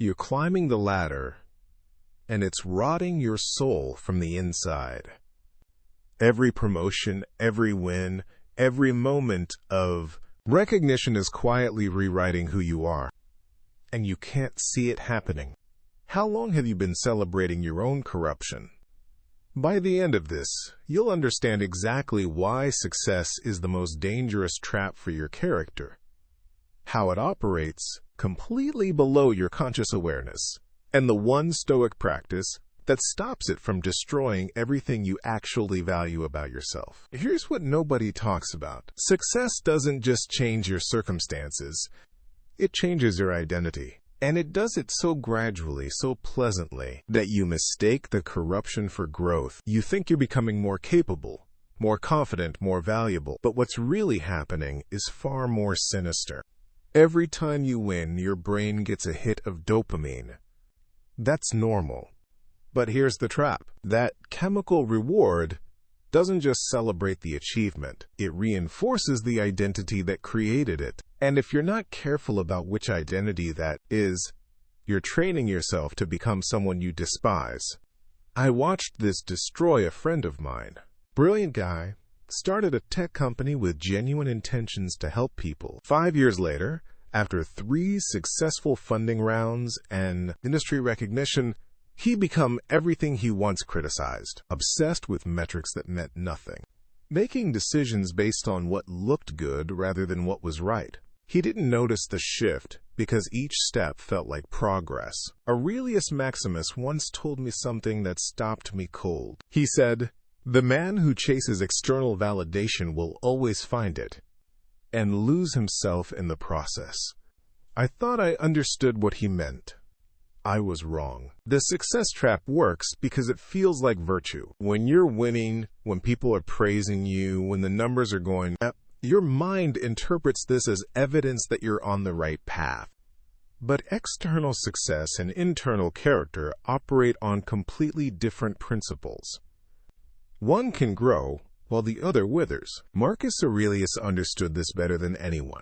You're climbing the ladder, and it's rotting your soul from the inside. Every promotion, every win, every moment of recognition is quietly rewriting who you are, and you can't see it happening. How long have you been celebrating your own corruption? By the end of this, you'll understand exactly why success is the most dangerous trap for your character, how it operates completely below your conscious awareness, and the one Stoic practice that stops it from destroying everything you actually value about yourself. Here's what nobody talks about. Success doesn't just change your circumstances, it changes your identity. And it does it so gradually, so pleasantly, that you mistake the corruption for growth. You think you're becoming more capable, more confident, more valuable. But what's really happening is far more sinister. Every time you win, your brain gets a hit of dopamine. That's normal. But here's the trap. That chemical reward doesn't just celebrate the achievement. It reinforces the identity that created it. And if you're not careful about which identity that is, you're training yourself to become someone you despise. I watched this destroy a friend of mine. Brilliant guy, started a tech company with genuine intentions to help people. 5 years later, after 3 successful funding rounds and industry recognition, he became everything he once criticized, obsessed with metrics that meant nothing, making decisions based on what looked good rather than what was right. He didn't notice the shift because each step felt like progress. Aurelius Maximus once told me something that stopped me cold. He said, "The man who chases external validation will always find it and lose himself in the process." I thought I understood what he meant. I was wrong. The success trap works because it feels like virtue. When you're winning, when people are praising you, when the numbers are going up, your mind interprets this as evidence that you're on the right path. But external success and internal character operate on completely different principles. One can grow, while the other withers. Marcus Aurelius understood this better than anyone.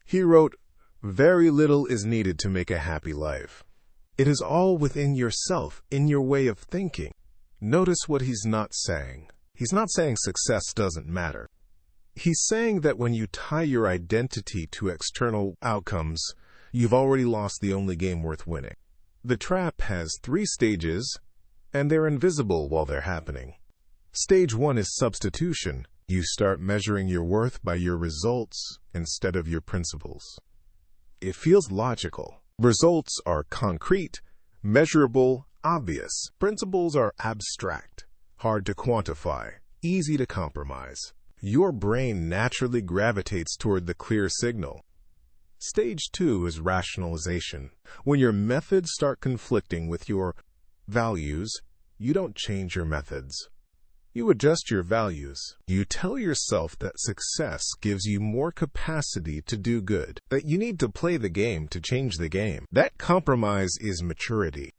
He wrote, "Very little is needed to make a happy life. It is all within yourself, in your way of thinking." Notice what he's not saying. He's not saying success doesn't matter. He's saying that when you tie your identity to external outcomes, you've already lost the only game worth winning. The trap has 3 stages, and they're invisible while they're happening. Stage 1 is substitution. You start measuring your worth by your results instead of your principles. It feels logical. Results are concrete, measurable, obvious. Principles are abstract, hard to quantify, easy to compromise. Your brain naturally gravitates toward the clear signal. Stage 2 is rationalization. When your methods start conflicting with your values, you don't change your methods. You adjust your values. You tell yourself that success gives you more capacity to do good, that you need to play the game to change the game. That compromise is maturity.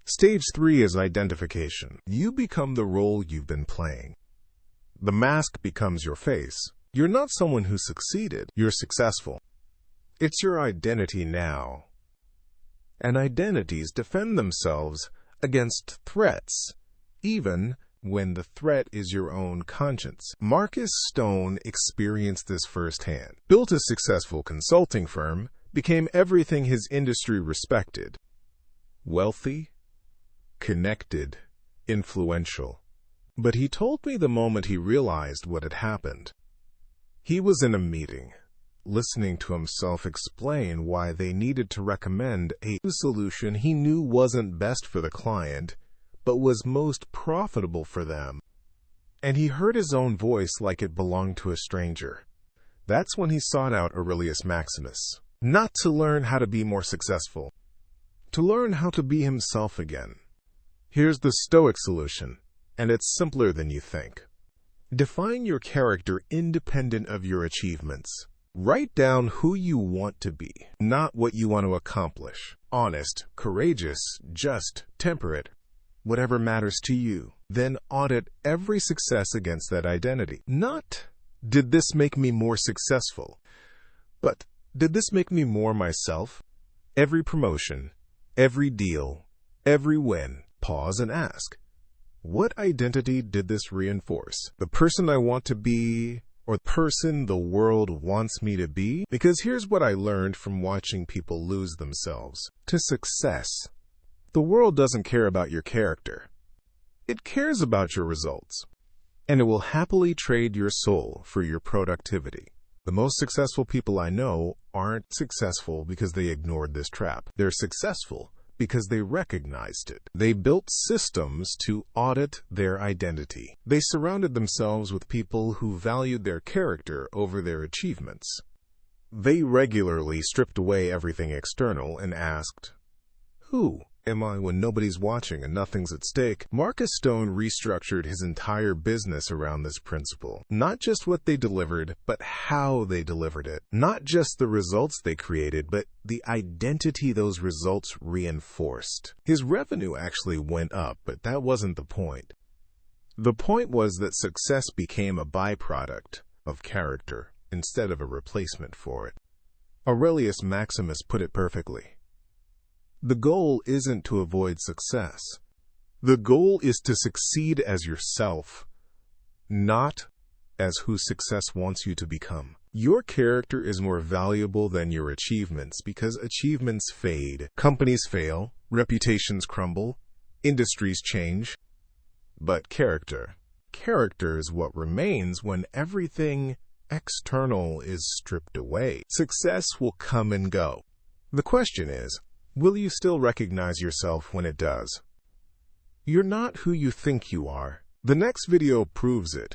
Stage 3 is identification. You become the role you've been playing. The mask becomes your face. You're not someone who succeeded. You're successful. It's your identity now. And identities defend themselves against threats, even when the threat is your own conscience. Marcus Stone experienced this firsthand. Built a successful consulting firm, became everything his industry respected. Wealthy, connected, influential. But he told me the moment he realized what had happened. He was in a meeting, listening to himself explain why they needed to recommend a solution he knew wasn't best for the client, but was most profitable for them. And he heard his own voice like it belonged to a stranger. That's when he sought out Aurelius Maximus, not to learn how to be more successful, to learn how to be himself again. Here's the Stoic solution, and it's simpler than you think. Define your character independent of your achievements. Write down who you want to be, not what you want to accomplish. Honest, courageous, just, temperate, whatever matters to you. Then audit every success against that identity. Not, did this make me more successful, but did this make me more myself? Every promotion, every deal, every win. Pause and ask, what identity did this reinforce? The person I want to be, or the person the world wants me to be? Because here's what I learned from watching people lose themselves to success. The world doesn't care about your character. It cares about your results, and it will happily trade your soul for your productivity. The most successful people I know aren't successful because they ignored this trap. They're successful because they recognized it. They built systems to audit their identity. They surrounded themselves with people who valued their character over their achievements. They regularly stripped away everything external and asked, who am I when nobody's watching and nothing's at stake? Marcus Stone restructured his entire business around this principle. Not just what they delivered, but how they delivered it. Not just the results they created, but the identity those results reinforced. His revenue actually went up, but that wasn't the point. The point was that success became a byproduct of character instead of a replacement for it. Aurelius Maximus put it perfectly. The goal isn't to avoid success. The goal is to succeed as yourself, not as who success wants you to become. Your character is more valuable than your achievements because achievements fade, companies fail, reputations crumble, industries change. But character is what remains when everything external is stripped away. Success will come and go. The question is, will you still recognize yourself when it does? You're not who you think you are. The next video proves it.